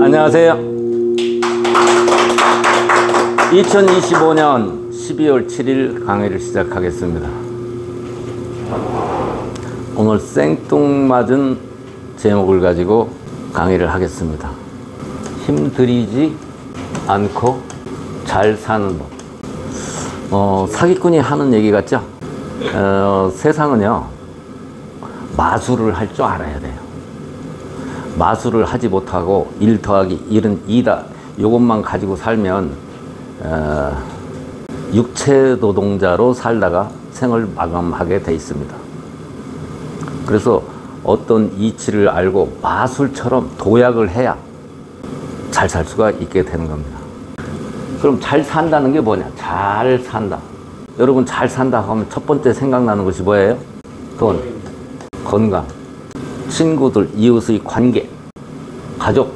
안녕하세요. 2025년 12월 7일 강의를 시작하겠습니다. 오늘 생뚱맞은 제목을 가지고 강의를 하겠습니다. 힘들이지 않고 잘 사는 법. 사기꾼이 하는 얘기 같죠? 세상은요, 마술을 할 줄 알아야 돼요. 마술을 하지 못하고 1 더하기 1은 2다. 이것만 가지고 살면 육체 노동자로 살다가 생을 마감하게 돼 있습니다. 그래서 어떤 이치를 알고 마술처럼 도약을 해야 잘 살 수가 있게 되는 겁니다. 그럼 잘 산다는 게 뭐냐? 잘 산다. 여러분, 잘 산다 하면 첫 번째 생각나는 것이 뭐예요? 돈, 건강, 친구들, 이웃의 관계, 가족,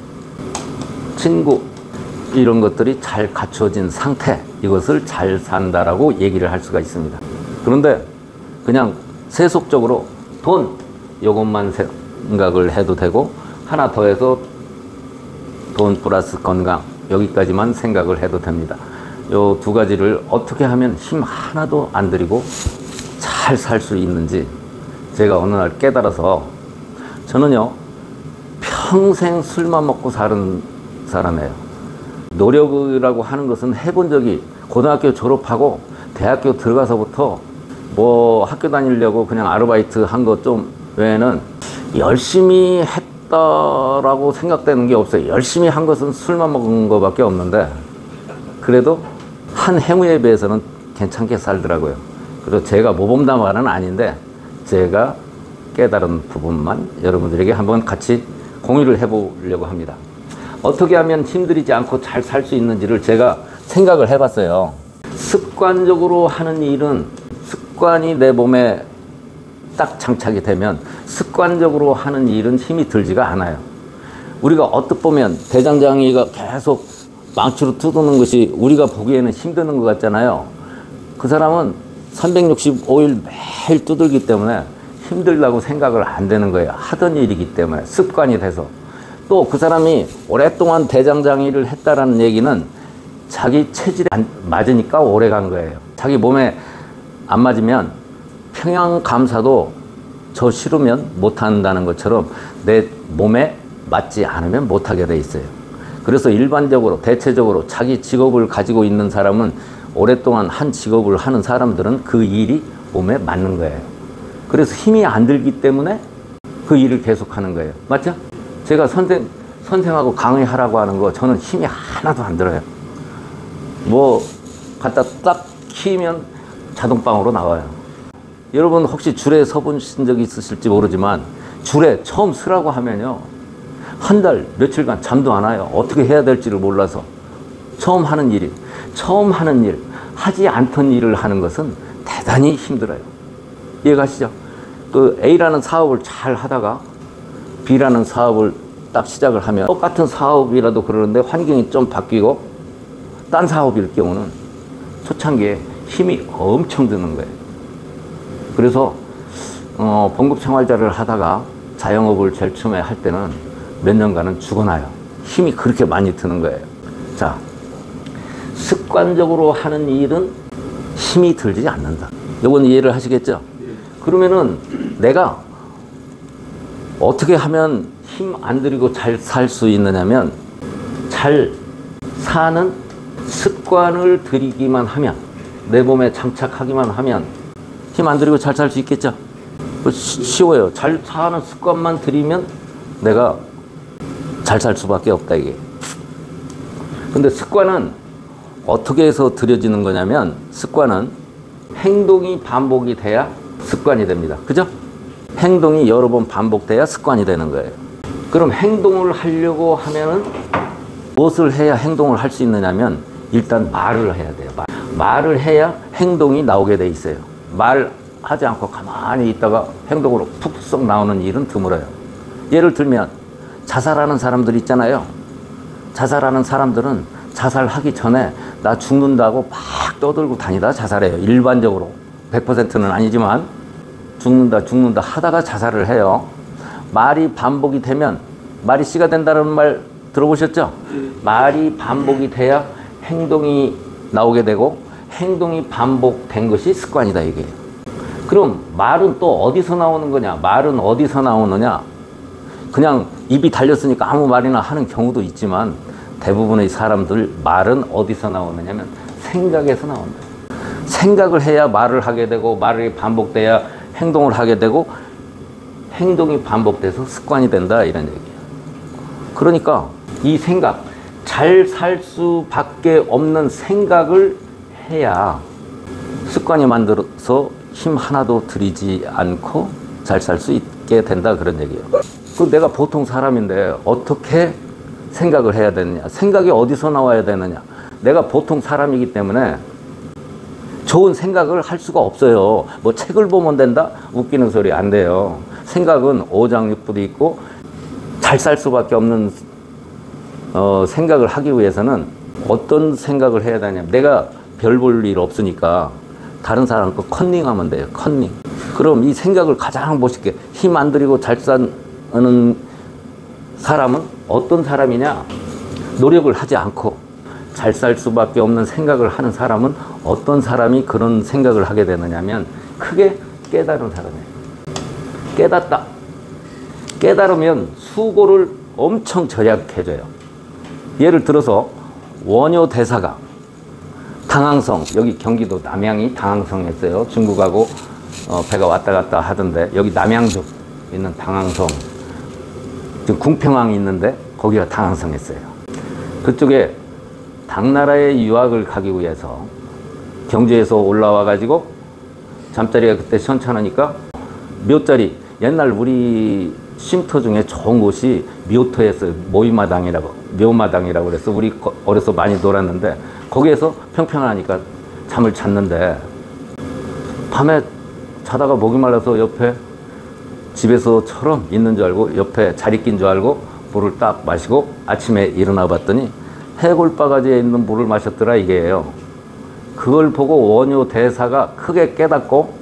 친구, 이런 것들이 잘 갖춰진 상태, 이것을 잘 산다라고 얘기를 할 수가 있습니다. 그런데 그냥 세속적으로 돈, 이것만 생각을 해도 되고, 하나 더해서 돈 플러스 건강, 여기까지만 생각을 해도 됩니다. 요 두 가지를 어떻게 하면 힘 하나도 안 들이고 잘 살 수 있는지 제가 어느 날 깨달아서, 저는요 평생 술만 먹고 사는 사람이에요. 노력이라고 하는 것은 해본 적이, 고등학교 졸업하고 대학교 들어가서부터 뭐 학교 다니려고 그냥 아르바이트 한 것 좀 외에는 열심히 했다라고 생각되는 게 없어요. 열심히 한 것은 술만 먹은 것밖에 없는데, 그래도 한 행위에 비해서는 괜찮게 살더라고요. 그래서 제가 모범답안은 아닌데 제가 깨달은 부분만 여러분들에게 한번 같이 공유를 해보려고 합니다. 어떻게 하면 힘들이지 않고 잘 살 수 있는지를 제가 생각을 해봤어요. 습관적으로 하는 일은, 습관이 내 몸에 딱 장착이 되면 습관적으로 하는 일은 힘이 들지가 않아요. 우리가 어떻게 보면 대장장이가 계속 망치로 두드는 것이 우리가 보기에는 힘드는 것 같잖아요. 그 사람은 365일 매일 두들기 때문에 힘들다고 생각을 안 되는 거예요. 하던 일이기 때문에 습관이 돼서. 또 그 사람이 오랫동안 대장장이를 했다라는 얘기는 자기 체질에 안 맞으니까 오래 간 거예요. 자기 몸에 안 맞으면 평양 감사도 저 싫으면 못 한다는 것처럼 내 몸에 맞지 않으면 못 하게 돼 있어요. 그래서 일반적으로, 대체적으로 자기 직업을 가지고 있는 사람은, 오랫동안 한 직업을 하는 사람들은 그 일이 몸에 맞는 거예요. 그래서 힘이 안 들기 때문에 그 일을 계속하는 거예요. 맞죠? 제가 선생하고 강의하라고 하는 거, 저는 힘이 하나도 안 들어요. 뭐 갖다 딱 키면 자동방으로 나와요. 여러분 혹시 줄에 서보신 적이 있으실지 모르지만, 줄에 처음 서라고 하면요, 한 달, 며칠간 잠도 안 와요. 어떻게 해야 될지를 몰라서. 처음 하는 일, 하지 않던 일을 하는 것은 대단히 힘들어요. 이해가시죠? 그 A라는 사업을 잘 하다가 B라는 사업을 딱 시작을 하면, 똑같은 사업이라도 그러는데 환경이 좀 바뀌고 딴 사업일 경우는 초창기에 힘이 엄청 드는 거예요. 그래서 봉급생활자를 하다가 자영업을 제일 처음에 할 때는 몇 년간은 죽어나요. 힘이 그렇게 많이 드는 거예요. 자, 습관적으로 하는 일은 힘이 들지 않는다. 이건 이해를 하시겠죠? 그러면은 내가 어떻게 하면 힘 안 들이고 잘 살 수 있느냐면, 잘 사는 습관을 들이기만 하면, 내 몸에 장착하기만 하면 힘 안 들이고 잘 살 수 있겠죠? 쉬워요. 잘 사는 습관만 들이면 내가 잘 살 수밖에 없다, 이게. 근데 습관은 어떻게 해서 들여지는 거냐면, 습관은 행동이 반복이 돼야 습관이 됩니다. 그죠? 행동이 여러 번 반복돼야 습관이 되는 거예요. 그럼 행동을 하려고 하면은 무엇을 해야 행동을 할 수 있느냐면, 일단 말을 해야 돼요. 말을 해야 행동이 나오게 돼 있어요. 말하지 않고 가만히 있다가 행동으로 푹 나오는 일은 드물어요. 예를 들면 자살하는 사람들 있잖아요. 자살하는 사람들은 자살하기 전에 나 죽는다고 막 떠들고 다니다 자살해요. 일반적으로 100%는 아니지만 죽는다 하다가 자살을 해요. 말이 반복이 되면, 말이 씨가 된다는 말 들어보셨죠? 말이 반복이 돼야 행동이 나오게 되고 행동이 반복된 것이 습관이다 이게. 그럼 말은 또 어디서 나오는 거냐? 말은 어디서 나오느냐? 그냥 입이 달렸으니까 아무 말이나 하는 경우도 있지만 대부분의 사람들 말은 어디서 나오느냐면 생각에서 나온다. 생각을 해야 말을 하게 되고 말이 반복돼야 행동을 하게 되고 행동이 반복돼서 습관이 된다 이런 얘기예요. 그러니까 이 생각, 잘 살 수밖에 없는 생각을 해야 습관이 만들어서 힘 하나도 들이지 않고 잘 살 수 있게 된다 그런 얘기예요. 그 내가 보통 사람인데 어떻게 생각을 해야 되느냐? 생각이 어디서 나와야 되느냐? 내가 보통 사람이기 때문에 좋은 생각을 할 수가 없어요. 뭐 책을 보면 된다? 웃기는 소리 안 돼요. 생각은 오장육부도 있고 잘 살 수밖에 없는 생각을 하기 위해서는 어떤 생각을 해야 되냐면 내가 별 볼 일 없으니까 다른 사람 거 컨닝하면 돼요. 컨닝. 그럼 이 생각을 가장 멋있게 힘 안 들이고 잘 사는 사람은 어떤 사람이냐? 노력을 하지 않고 잘 살 수밖에 없는 생각을 하는 사람은 어떤 사람이 그런 생각을 하게 되느냐면 크게 깨달은 사람이에요. 깨닫다. 깨달으면 수고를 엄청 절약해줘요. 예를 들어서 원효 대사가 당항성, 여기 경기도 남양이 당항성이었어요. 중국하고 배가 왔다 갔다 하던데 여기 남양주 있는 당항성, 지금 궁평항이 있는데 거기가 당항성이었어요. 그쪽에 당나라에 유학을 가기 위해서 경주에서 올라와 가지고 잠자리가 그때 시원찮으니까 묘자리, 옛날 우리 쉼터 중에 좋은 곳이 묘터였어요. 모이마당이라고, 묘마당이라고 그래서 우리 어려서 많이 놀았는데 거기에서 평평하니까 잠을 잤는데 밤에 자다가 목이 말라서 옆에 집에서처럼 있는 줄 알고 옆에 자리 낀 줄 알고 물을 딱 마시고 아침에 일어나 봤더니 해골바가지에 있는 물을 마셨더라 이게요. 그걸 보고 원효 대사가 크게 깨닫고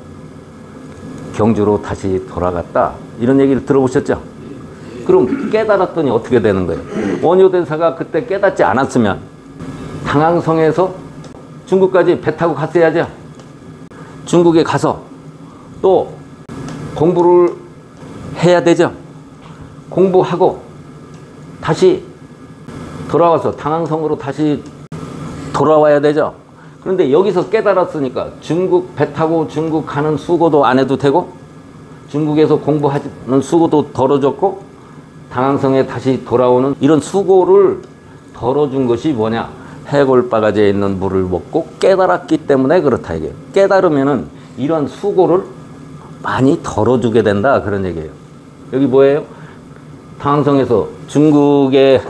경주로 다시 돌아갔다 이런 얘기를 들어보셨죠? 그럼 깨달았더니 어떻게 되는 거예요? 원효 대사가 그때 깨닫지 않았으면 당항성에서 중국까지 배 타고 갔어야죠. 중국에 가서 또 공부를 해야 되죠. 공부하고 다시 돌아와서 당항성으로 다시 돌아와야 되죠. 그런데 여기서 깨달았으니까 중국 배 타고 중국 가는 수고도 안 해도 되고 중국에서 공부하는 수고도 덜어줬고 당항성에 다시 돌아오는 이런 수고를 덜어준 것이 뭐냐? 해골바가지에 있는 물을 먹고 깨달았기 때문에 그렇다 이게. 깨달으면은 이런 수고를 많이 덜어주게 된다 그런 얘기예요. 여기 뭐예요? 당항성에서 중국에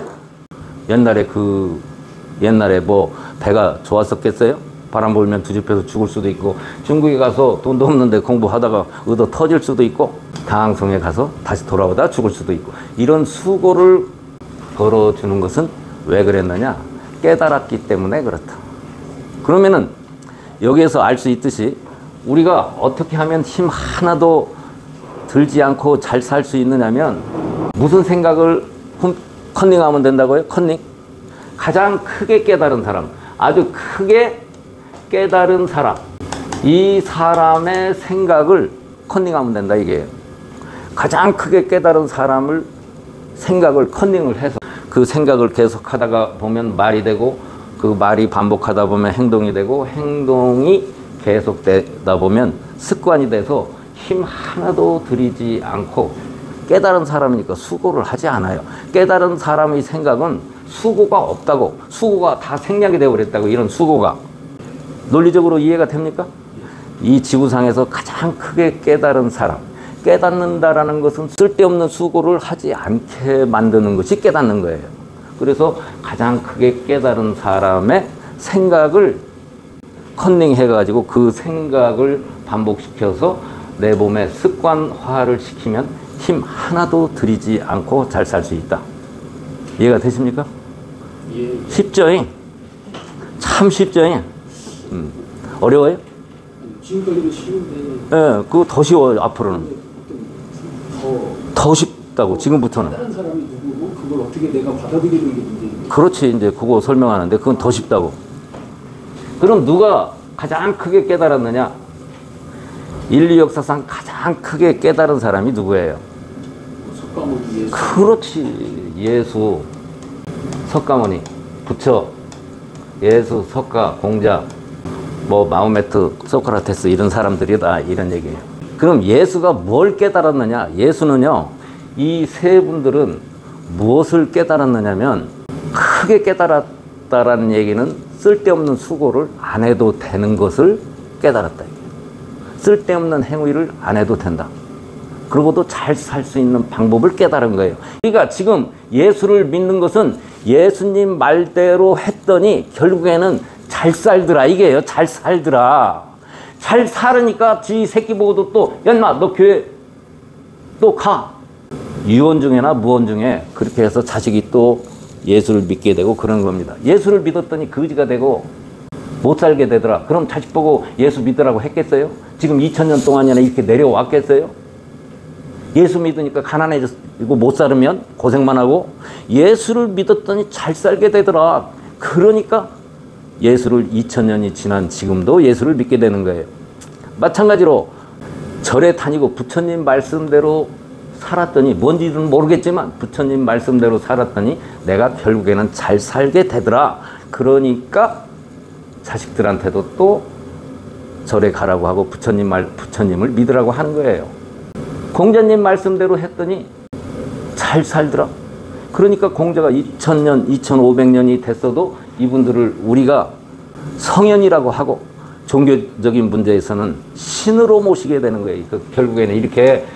옛날에 뭐 배가 좋았었겠어요? 바람 불면 뒤집혀서 죽을 수도 있고 중국에 가서 돈도 없는데 공부하다가 얻어 터질 수도 있고 당항성에 가서 다시 돌아오다 죽을 수도 있고 이런 수고를 덜어주는 것은 왜 그랬느냐? 깨달았기 때문에 그렇다. 그러면은 여기에서 알 수 있듯이 우리가 어떻게 하면 힘 하나도 들지 않고 잘 살 수 있느냐면 무슨 생각을 컨닝하면 된다고요? 컨닝? 가장 크게 깨달은 사람, 아주 크게 깨달은 사람, 이 사람의 생각을 컨닝하면 된다 이게요. 가장 크게 깨달은 사람을 생각을 컨닝을 해서 그 생각을 계속 하다가 보면 말이 되고 그 말이 반복하다 보면 행동이 되고 행동이 계속되다 보면 습관이 돼서 힘 하나도 들이지 않고 깨달은 사람이니까 수고를 하지 않아요. 깨달은 사람의 생각은 수고가 없다고, 수고가 다 생략이 되어버렸다고. 이런 수고가 논리적으로 이해가 됩니까? 이 지구상에서 가장 크게 깨달은 사람, 깨닫는다라는 것은 쓸데없는 수고를 하지 않게 만드는 것이 깨닫는 거예요. 그래서 가장 크게 깨달은 사람의 생각을 컨닝해가지고 그 생각을 반복시켜서 내 몸에 습관화를 시키면 힘 하나도 들이지 않고 잘 살 수 있다. 이해가 되십니까? 예. 쉽죠? 참 쉽죠? 어려워요? 지금까지도 쉬운데. 예, 그거 더 쉬워요, 앞으로는. 더 쉽다고, 지금부터는. 다른 사람이 누구고 그걸 어떻게 내가 받아들이는 게 문제인데. 그렇지, 이제 그거 설명하는데 그건 더 쉽다고. 그럼 누가 가장 크게 깨달았느냐? 인류 역사상 가장 크게 깨달은 사람이 누구예요? 석가모니 예수. 그렇지, 예수, 석가모니, 부처, 예수, 석가, 공자, 뭐 마호메트, 소크라테스 이런 사람들이다, 이런 얘기예요. 그럼 예수가 뭘 깨달았느냐? 예수는요, 이 세 분들은 무엇을 깨달았느냐면, 크게 깨달았다라는 얘기는 쓸데없는 수고를 안 해도 되는 것을 깨달았다. 쓸데없는 행위를 안 해도 된다. 그러고도 잘 살 수 있는 방법을 깨달은 거예요. 그러니까 지금 예수를 믿는 것은 예수님 말대로 했더니 결국에는 잘 살더라, 이게요. 잘 살더라. 잘 살으니까 지 새끼 보고도 또, 야, 인마, 너 교회 또 가. 유언 중에나 무언 중에 그렇게 해서 자식이 또 예수를 믿게 되고 그런 겁니다. 예수를 믿었더니 거지가 되고 못 살게 되더라. 그럼 자식 보고 예수 믿으라고 했겠어요? 지금 2000년 동안이나 이렇게 내려왔겠어요? 예수 믿으니까 가난해지고 못 살으면 고생만 하고, 예수를 믿었더니 잘 살게 되더라. 그러니까 예수를 2000년이 지난 지금도 예수를 믿게 되는 거예요. 마찬가지로 절에 다니고 부처님 말씀대로 살았더니, 뭔지는 모르겠지만 부처님 말씀대로 살았더니 내가 결국에는 잘 살게 되더라. 그러니까 자식들한테도 또 절에 가라고 하고 부처님을 믿으라고 하는 거예요. 공자님 말씀대로 했더니 잘 살더라. 그러니까 공자가 2000년, 2500년이 됐어도 이분들을 우리가 성현이라고 하고, 종교적인 문제에서는 신으로 모시게 되는 거예요. 결국에는 이렇게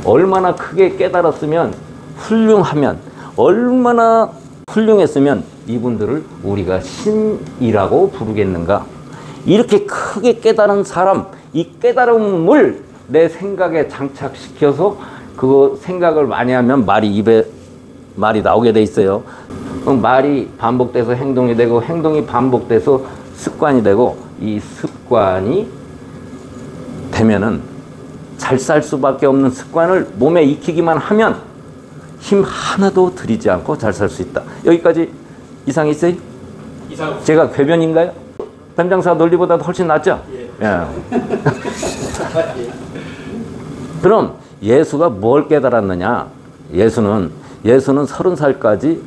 얼마나 크게 깨달았으면, 훌륭하면, 얼마나 훌륭했으면 이분들을 우리가 신이라고 부르겠는가. 이렇게 크게 깨달은 사람, 이 깨달음을 내 생각에 장착시켜서 그거 생각을 많이 하면 말이 나오게 돼 있어요. 그럼 말이 반복돼서 행동이 되고, 행동이 반복돼서 습관이 되고, 이 습관이 되면은 잘 살 수밖에 없는 습관을 몸에 익히기만 하면 힘 하나도 들이지 않고 잘 살 수 있다. 여기까지 이상 있어요? 이상. 제가 궤변인가요? 담장사 논리보다도 훨씬 낫죠? 예. 예. 그럼 예수가 뭘 깨달았느냐? 예수는 30살까지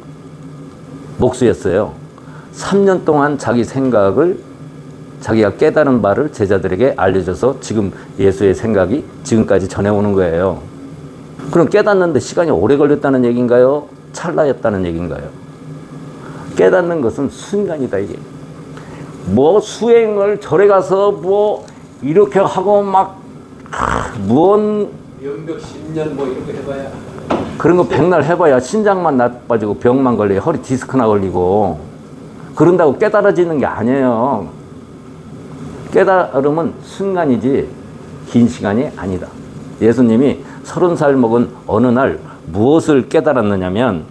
목수였어요. 3년 동안 자기 생각을, 자기가 깨달은 바를 제자들에게 알려줘서 지금 예수의 생각이 지금까지 전해오는 거예요. 그럼 깨닫는데 시간이 오래 걸렸다는 얘기인가요? 찰나였다는 얘기인가요? 깨닫는 것은 순간이다, 이게. 뭐 수행을 절에 가서 뭐 이렇게 하고 막 무언 연벽 10년 뭐 이런 거 해봐야. 그런 거 백날 해봐야 신장만 나빠지고 병만 걸려요. 허리 디스크나 걸리고. 그런다고 깨달아지는 게 아니에요. 깨달음은 순간이지 긴 시간이 아니다. 예수님이 30살 먹은 어느 날 무엇을 깨달았느냐면,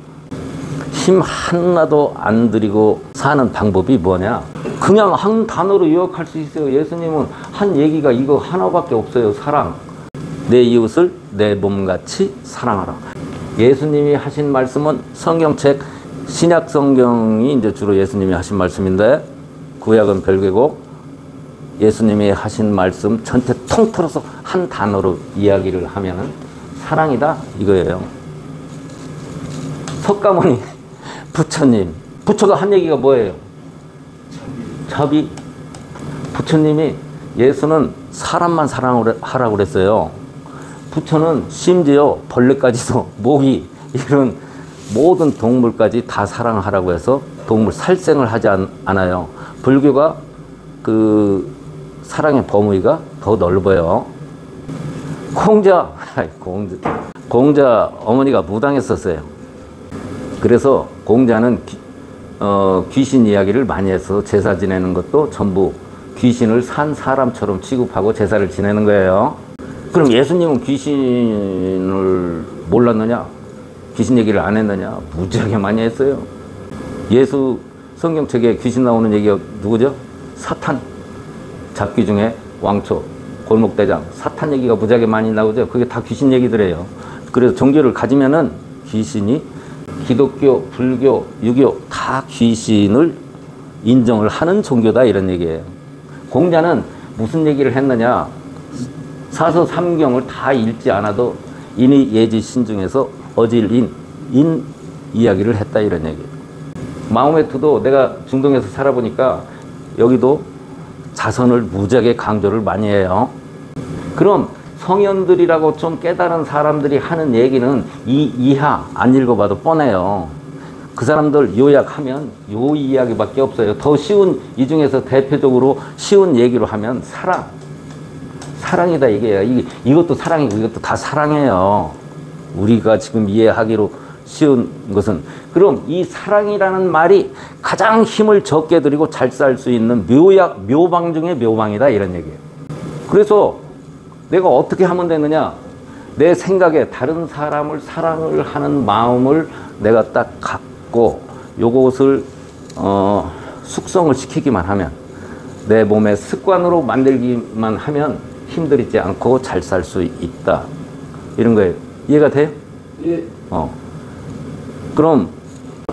힘 하나도 안 들이고 사는 방법이 뭐냐? 그냥 한 단어로 요약할 수 있어요. 예수님은 한 얘기가 이거 하나밖에 없어요. 사랑. 내 이웃을 내 몸같이 사랑하라. 예수님이 하신 말씀은 성경책, 신약 성경이 이제 주로 예수님이 하신 말씀인데, 구약은 별개고, 예수님이 하신 말씀 전체 통틀어서 한 단어로 이야기를 하면은 사랑이다, 이거예요. 석가모니, 부처님, 부처가 한 얘기가 뭐예요? 자비. 부처님이, 예수는 사람만 사랑을 하라고 그랬어요. 부처는 심지어 벌레까지도, 모기, 이런 모든 동물까지 다 사랑하라고 해서 동물 살생을 하지 않아요. 불교가 그 사랑의 범위가 더 넓어요. 공자 어머니가 무당했었어요. 그래서 공자는 귀신 이야기를 많이 해서 제사 지내는 것도 전부 귀신을 산 사람처럼 취급하고 제사를 지내는 거예요. 그럼 예수님은 귀신을 몰랐느냐? 귀신 얘기를 안 했느냐? 무지하게 많이 했어요. 예수 성경책에 귀신 나오는 얘기가 누구죠? 사탄. 잡귀 중에 왕초, 골목대장, 사탄 얘기가 무지하게 많이 나오죠. 그게 다 귀신 얘기들이에요. 그래서 종교를 가지면은 귀신이 기독교, 불교, 유교 다 귀신을 인정을 하는 종교다 이런 얘기예요. 공자는 무슨 얘기를 했느냐? 사서 삼경을 다 읽지 않아도 인의 예지 신중에서 어질인 인 이야기를 했다 이런 얘기예요. 마호메트도 내가 중동에서 살아보니까 여기도 자선을 무지하게 강조를 많이 해요. 그럼 성현들이라고 좀 깨달은 사람들이 하는 얘기는 이 이하 안 읽어봐도 뻔해요. 그 사람들 요약하면 요 이야기밖에 없어요. 더 쉬운, 이 중에서 대표적으로 쉬운 얘기로 하면 사랑이다 이게요. 이것도 사랑이고 이것도 다 사랑이에요. 우리가 지금 이해하기로 쉬운 것은, 그럼 이 사랑이라는 말이 가장 힘을 적게 들이고 잘 살 수 있는 묘방 중에 묘방이다 이런 얘기예요. 그래서 내가 어떻게 하면 되느냐? 내 생각에 다른 사람을 사랑을 하는 마음을 내가 딱 갖고 요것을 숙성을 시키기만 하면, 내 몸의 습관으로 만들기만 하면 힘들이지 않고 잘 살 수 있다 이런 거예요. 이해가 돼요? 예. 그럼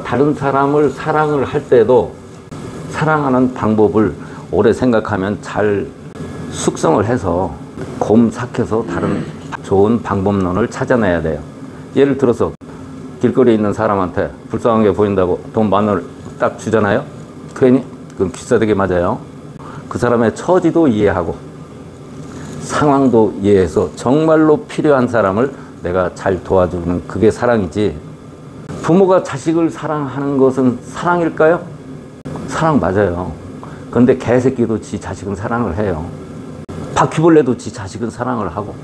다른 사람을 사랑을 할 때도 사랑하는 방법을 오래 생각하면 잘 숙성을 해서 곰삭해서 다른 좋은 방법론을 찾아내야 돼요. 예를 들어서 길거리에 있는 사람한테 불쌍한 게 보인다고 돈 10,000원을 딱 주잖아요. 괜히? 그럼 귀싸대기 맞아요. 그 사람의 처지도 이해하고 상황도 이해해서 정말로 필요한 사람을 내가 잘 도와주는 그게 사랑이지. 부모가 자식을 사랑하는 것은 사랑일까요? 사랑 맞아요. 그런데 개새끼도 지 자식은 사랑을 해요. 바퀴벌레도 지 자식은 사랑을 하고.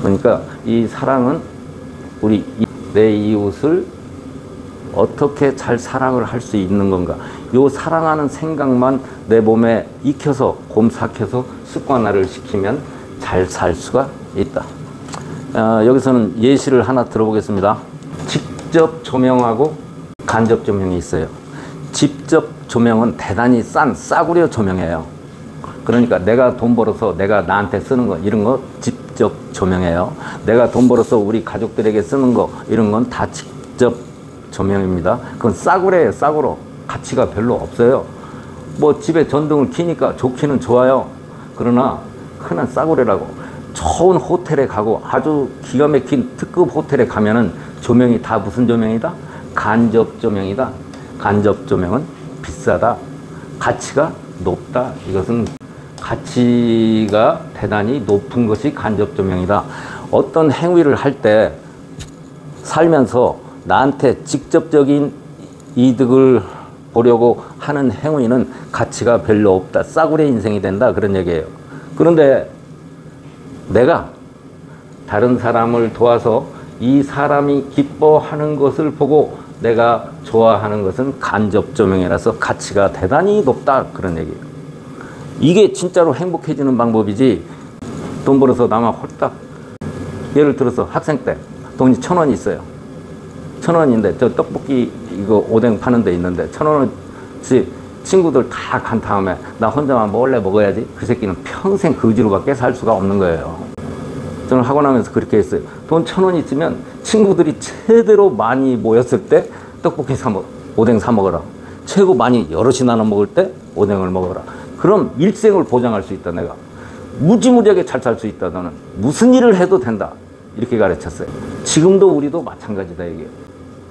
그러니까 이 사랑은 우리 내 이웃을 어떻게 잘 사랑을 할 수 있는 건가. 요 사랑하는 생각만 내 몸에 익혀서 곰삭혀서 습관화를 시키면 잘 살 수가 있다. 여기서는 예시를 하나 들어보겠습니다. 직접 조명하고 간접 조명이 있어요. 직접 조명은 대단히 싼 싸구려 조명이에요. 그러니까 내가 돈 벌어서 내가 나한테 쓰는 거 이런 거 직접 조명이에요. 내가 돈 벌어서 우리 가족들에게 쓰는 거 이런 건 다 직접 조명입니다. 그건 싸구려예요. 싸구려. 가치가 별로 없어요. 뭐 집에 전등을 켜니까 좋기는 좋아요. 그러나 흔한 싸구려라고. 좋은 호텔에 가고 아주 기가 막힌 특급 호텔에 가면은 조명이 다 무슨 조명이다? 간접 조명이다. 간접 조명은 비싸다. 가치가 높다. 이것은 가치가 대단히 높은 것이 간접 조명이다. 어떤 행위를 할 때 살면서 나한테 직접적인 이득을 보려고 하는 행위는 가치가 별로 없다. 싸구려 인생이 된다. 그런 얘기예요. 그런데 내가 다른 사람을 도와서 이 사람이 기뻐하는 것을 보고 내가 좋아하는 것은 간접 조명이라서 가치가 대단히 높다. 그런 얘기예요. 이게 진짜로 행복해지는 방법이지. 돈 벌어서 나만 홀딱. 예를 들어서 학생 때 돈이 1,000원 있어요. 1,000원인데 저 떡볶이 이거 오뎅 파는 데 있는데 1,000원어치 친구들 다 간 다음에 나 혼자만 몰래 먹어야지. 그 새끼는 평생 거지로밖에 살 수가 없는 거예요. 저는 하고 나면서 그렇게 했어요. 돈 1,000원 있으면 친구들이 제대로 많이 모였을 때 떡볶이 오뎅 사 먹어라. 최고 많이 여럿이 나눠 먹을 때 오뎅을 먹어라. 그럼 일생을 보장할 수 있다. 내가 무지무지하게 잘 살 수 있다. 너는 무슨 일을 해도 된다. 이렇게 가르쳤어요. 지금도 우리도 마찬가지다 이게.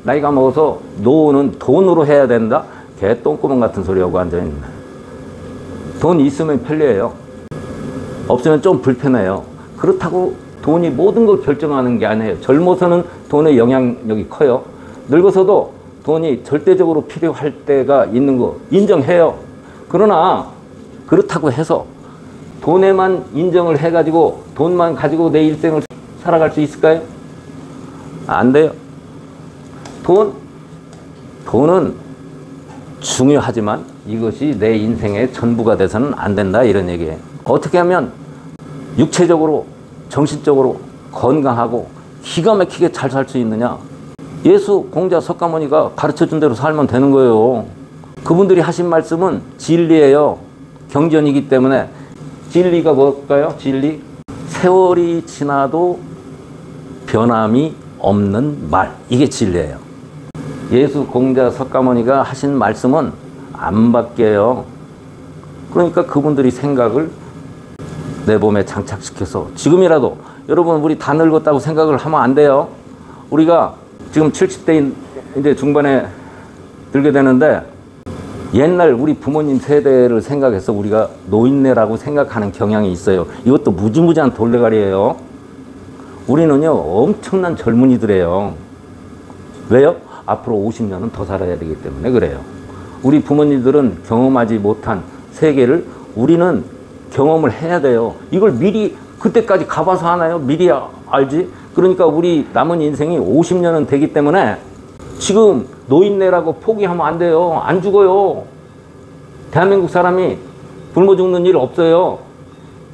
나이가 먹어서 노후는 돈으로 해야 된다. 개 똥구멍 같은 소리하고 앉아있네. 돈 있으면 편리해요. 없으면 좀 불편해요. 그렇다고 돈이 모든 걸 결정하는 게 아니에요. 젊어서는 돈의 영향력이 커요. 늙어서도 돈이 절대적으로 필요할 때가 있는 거 인정해요. 그러나 그렇다고 해서 돈에만 인정을 해가지고 돈만 가지고 내 일생을 살아갈 수 있을까요? 안 돼요. 돈은 중요하지만 이것이 내 인생의 전부가 돼서는 안 된다 이런 얘기예요. 어떻게 하면 육체적으로 정신적으로 건강하고 기가 막히게 잘 살 수 있느냐? 예수, 공자, 석가모니가 가르쳐준 대로 살면 되는 거예요. 그분들이 하신 말씀은 진리예요. 경전이기 때문에. 진리가 뭘까요? 진리? 세월이 지나도 변함이 없는 말. 이게 진리예요. 예수 공자 석가모니가 하신 말씀은 안 바뀌어요. 그러니까 그분들이 생각을 내 몸에 장착시켜서 지금이라도 여러분 우리 다 늙었다고 생각을 하면 안 돼요. 우리가 지금 70대 이제 중반에 들게 되는데 옛날 우리 부모님 세대를 생각해서 우리가 노인네라고 생각하는 경향이 있어요. 이것도 무지무지한 돌레갈이에요. 우리는요 엄청난 젊은이들이에요. 왜요? 앞으로 50년은 더 살아야 되기 때문에 그래요. 우리 부모님들은 경험하지 못한 세계를 우리는 경험을 해야 돼요. 이걸 미리 그때까지 가봐서 하나요? 미리 알지? 그러니까 우리 남은 인생이 50년은 되기 때문에 지금 노인네라고 포기하면 안 돼요. 안 죽어요. 대한민국 사람이 굶어 죽는 일 없어요.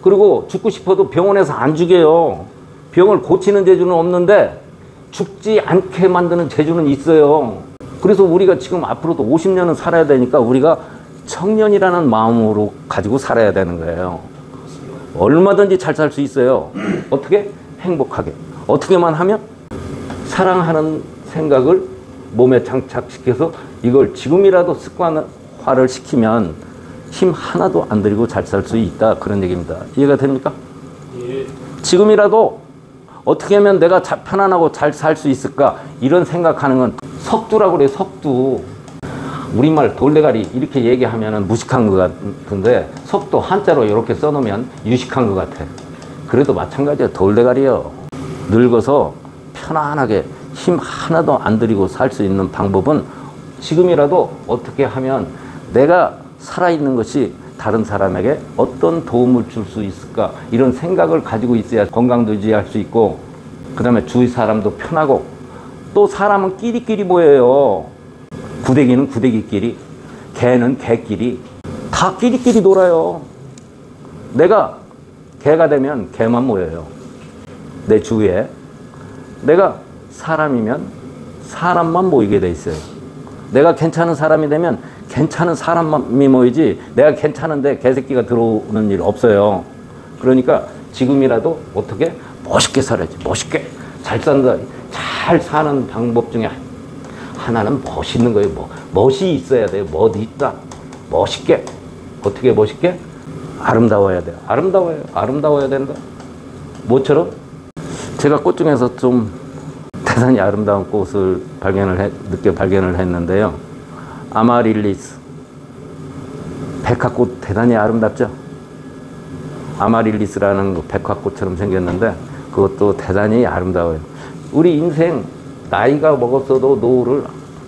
그리고 죽고 싶어도 병원에서 안 죽여요. 병을 고치는 재주는 없는데 죽지 않게 만드는 재주는 있어요. 그래서 우리가 지금 앞으로도 50년은 살아야 되니까 우리가 청년이라는 마음으로 가지고 살아야 되는 거예요. 얼마든지 잘 살 수 있어요. 어떻게? 행복하게. 어떻게만 하면? 사랑하는 생각을 몸에 장착시켜서 이걸 지금이라도 습관화를 시키면 힘 하나도 안 들이고 잘 살 수 있다. 그런 얘기입니다. 이해가 됩니까? 예. 지금이라도 어떻게 하면 내가 편안하고 잘 살 수 있을까? 이런 생각하는 건 석두라고 그래요. 석두. 우리말 돌대가리 이렇게 얘기하면 무식한 것 같은데 석도 한자로 이렇게 써놓으면 유식한 것 같아. 그래도 마찬가지야. 돌대가리요. 늙어서 편안하게 힘 하나도 안 들이고 살 수 있는 방법은 지금이라도 어떻게 하면 내가 살아있는 것이 다른 사람에게 어떤 도움을 줄 수 있을까 이런 생각을 가지고 있어야 건강도 유지할 수 있고 그 다음에 주위 사람도 편하고 또 사람은 끼리끼리 모여요. 구데기는 구데기끼리, 개는 개끼리 다 끼리끼리 놀아요. 내가 개가 되면 개만 모여요. 내 주위에. 내가 사람이면 사람만 모이게 돼 있어요. 내가 괜찮은 사람이 되면 괜찮은 사람이 모이지 내가 괜찮은데 개새끼가 들어오는 일 없어요. 그러니까 지금이라도 어떻게 멋있게 살아야지. 멋있게 잘 산다. 잘 사는 방법 중에 하나는 멋있는 거예요. 멋이 있어야 돼요. 멋이 있다. 멋있게. 어떻게 멋있게? 아름다워야 돼요. 아름다워야 된다. 뭐처럼? 제가 꽃 중에서 좀 대단히 아름다운 꽃을 늦게 발견을 했는데요. 아마릴리스. 백화꽃 대단히 아름답죠? 아마릴리스라는 그 백화꽃처럼 생겼는데 그것도 대단히 아름다워요. 우리 인생 나이가 먹었어도 노후를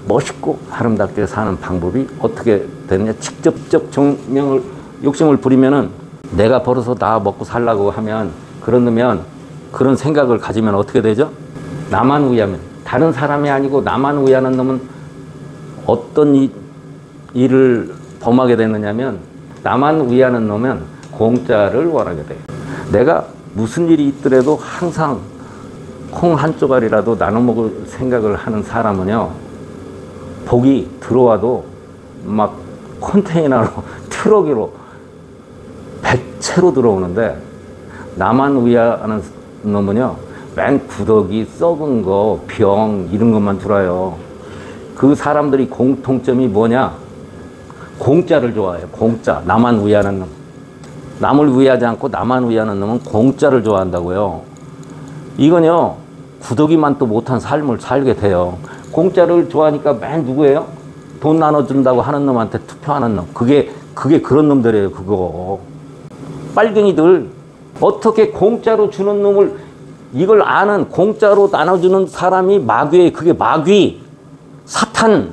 멋있고 아름답게 사는 방법이 어떻게 되느냐. 직접적 욕심을 부리면은 내가 벌어서 나 먹고 살라고 하면 그런 생각을 가지면 어떻게 되죠? 나만 위하면 다른 사람이 아니고 나만 위하는 놈은 어떤 일을 범하게 되느냐면 나만 위하는 놈은 공짜를 원하게 돼요. 내가 무슨 일이 있더라도 항상 콩 한 조각이라도 나눠 먹을 생각을 하는 사람은요, 복이 들어와도 막 컨테이너로 트럭으로 배채로 들어오는데 나만 위하는 놈은요 맨 구더기 썩은 거 병 이런 것만 들어요. 그 사람들이 공통점이 뭐냐? 공짜를 좋아해요. 공짜. 나만 위하는 놈. 남을 위하지 않고 나만 위하는 놈은 공짜를 좋아한다고요. 이건요 구더기만 또 못한 삶을 살게 돼요. 공짜를 좋아하니까 맨 누구예요? 돈 나눠준다고 하는 놈한테 투표하는 놈. 그게 그런 놈들이에요. 그거 빨갱이들. 어떻게 공짜로 주는 놈을 이걸 아는 공짜로 나눠주는 사람이 마귀예요. 그게 마귀 사탄.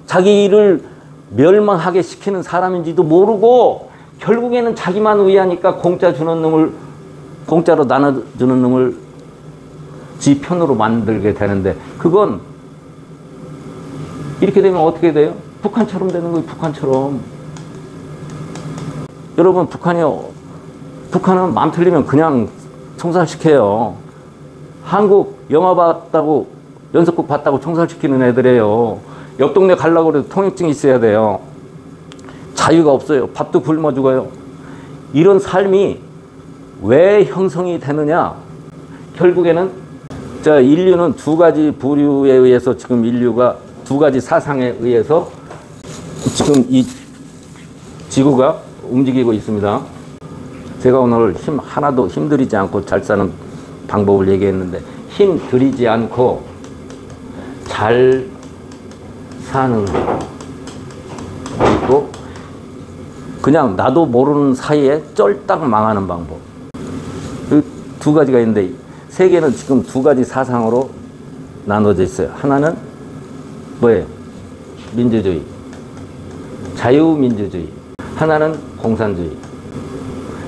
자기를 멸망하게 시키는 사람인지도 모르고 결국에는 자기만 위하니까 공짜로 나눠주는 놈을 지 편으로 만들게 되는데 그건 이렇게 되면 어떻게 돼요? 북한처럼 되는 거예요. 북한처럼. 여러분 북한은 맘 틀리면 그냥 총살시켜요. 한국 영화 봤다고 연속극 봤다고 총살시키는 애들이에요. 옆 동네 가려고 해도 통행증이 있어야 돼요. 자유가 없어요. 밥도 굶어 죽어요. 이런 삶이 왜 형성이 되느냐? 결국에는 인류는 두 가지 부류에 의해서 지금 인류가 두 가지 사상에 의해서 지금 이 지구가 움직이고 있습니다. 제가 오늘 힘 하나도 힘들이지 않고 잘 사는 방법을 얘기했는데, 힘 들이지 않고 잘 사는 있고, 그냥 나도 모르는 사이에 쫄딱 망하는 방법. 그 두 가지가 있는데, 세계는 지금 두 가지 사상으로 나눠져 있어요. 하나는 뭐예요? 민주주의, 자유민주주의. 하나는 공산주의.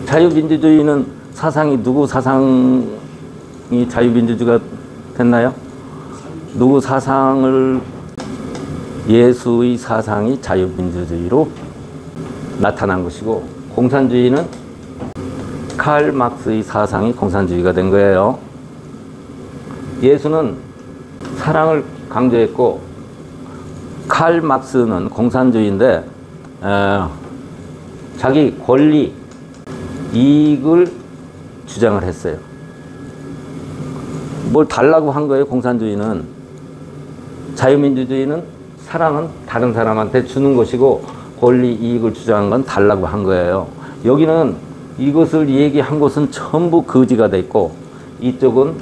자유민주주의는 사상이 누구 사상이 자유민주주의가 됐나요? 누구 사상을, 예수의 사상이 자유민주주의로 나타난 것이고, 공산주의는 칼 막스의 사상이 공산주의가 된 거예요. 예수는 사랑을 강조했고, 칼 막스는 공산주의인데 자기 권리, 이익을 주장을 했어요. 뭘 달라고 한 거예요, 공산주의는. 자유민주주의는 사랑은 다른 사람한테 주는 것이고, 권리, 이익을 주장한 건 달라고 한 거예요. 여기는 이것을 얘기한 것은 전부 거지가 됐고, 이쪽은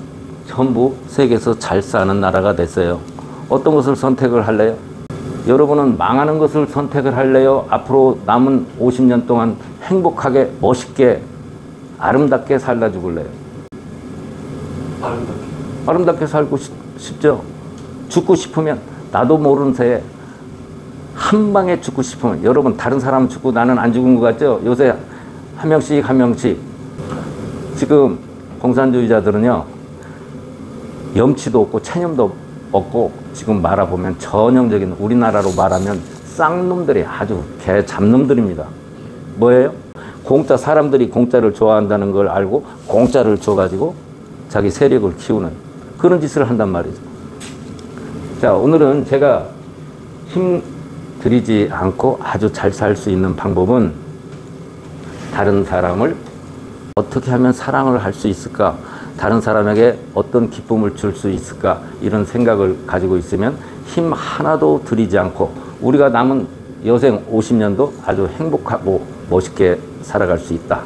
전부 세계에서 잘 사는 나라가 됐어요. 어떤 것을 선택을 할래요? 여러분은 망하는 것을 선택을 할래요? 앞으로 남은 50년 동안 행복하게, 멋있게, 아름답게 살다 죽을래요? 아름답게. 아름답게 살고 싶죠? 죽고 싶으면, 나도 모르는 새에 한 방에 죽고 싶으면, 여러분 다른 사람은 죽고 나는 안 죽은 것 같죠? 요새 한 명씩 한 명씩. 지금 공산주의자들은요, 염치도 없고 체념도 없고, 지금 말아보면 전형적인, 우리나라로 말하면 쌍놈들이, 아주 개 잡놈들입니다. 뭐예요? 공짜, 사람들이 공짜를 좋아한다는 걸 알고 공짜를 줘가지고 자기 세력을 키우는 그런 짓을 한단 말이죠. 자, 오늘은 제가 힘 들이지 않고 아주 잘 살 수 있는 방법은, 다른 사람을 어떻게 하면 사랑을 할 수 있을까? 다른 사람에게 어떤 기쁨을 줄 수 있을까? 이런 생각을 가지고 있으면 힘 하나도 들이지 않고 우리가 남은 여생 50년도 아주 행복하고 멋있게 살아갈 수 있다.